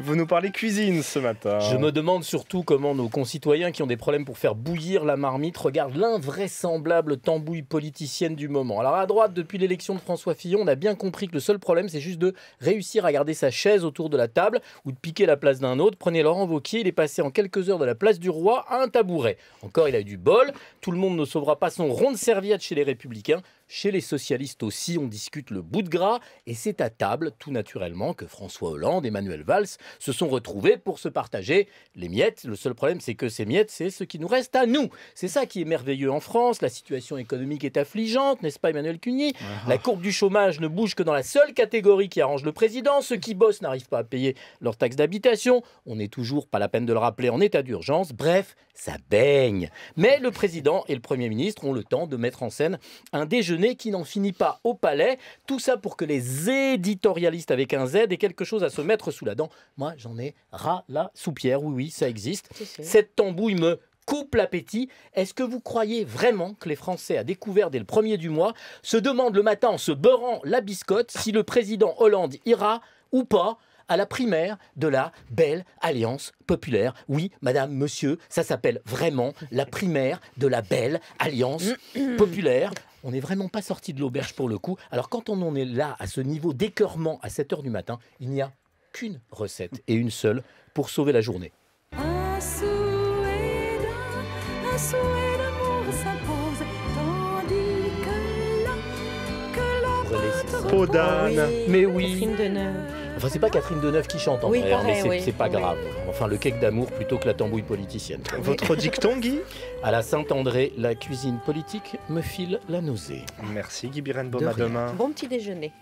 Vous nous parlez cuisine ce matin. Je me demande surtout comment nos concitoyens qui ont des problèmes pour faire bouillir la marmite regardent l'invraisemblable tambouille politicienne du moment. Alors à droite, depuis l'élection de François Fillon, on a bien compris que le seul problème, c'est juste de réussir à garder sa chaise autour de la table ou de piquer la place d'un autre. Prenez Laurent Wauquiez, il est passé en quelques heures de la place du roi à un tabouret. Encore, il a eu du bol. Tout le monde ne sauvera pas son rond de serviette chez les Républicains. Chez les socialistes aussi, on discute le bout de gras. Et c'est à table, tout naturellement, que François Hollande et Manuel Valls se sont retrouvés pour se partager les miettes. Le seul problème, c'est que ces miettes, c'est ce qui nous reste à nous. C'est ça qui est merveilleux en France. La situation économique est affligeante, n'est-ce pas, Emmanuel Cugny? La courbe du chômage ne bouge que dans la seule catégorie qui arrange le président. Ceux qui bossent n'arrivent pas à payer leur taxe d'habitation. On n'est toujours, pas la peine de le rappeler, en état d'urgence. Bref, ça baigne. Mais le président et le Premier ministre ont le temps de mettre en scène un déjeuner qui n'en finit pas au palais. Tout ça pour que les éditorialistes avec un Z aient quelque chose à se mettre sous la dent. Moi, j'en ai ras la soupière. Oui, oui, ça existe. Cette tambouille me coupe l'appétit. Est-ce que vous croyez vraiment que les Français, à découvert dès le premier du mois, se demandent le matin en se beurrant la biscotte si le président Hollande ira ou pas à la primaire de la belle alliance populaire? Oui, madame, monsieur, ça s'appelle vraiment la primaire de la belle alliance populaire. On n'est vraiment pas sorti de l'auberge pour le coup. Alors quand on en est là, à ce niveau d'écœurement à 7 h du matin, il n'y a qu'une recette et une seule pour sauver la journée. Un souhait d'amour s'impose, tandis que l'autre Peau d'âne. Mais oui. Catherine Deneuve. Enfin, c'est pas Catherine Deneuve qui chante en Oui, vrai, pareil, mais oui. c'est pas Oui. grave. Enfin, le cake d'amour plutôt que la tambouille politicienne. Votre dicton, Guy? À la Saint-André, la cuisine politique me file la nausée. Merci Guy Birenbaum, De à rien. demain. Bon petit déjeuner.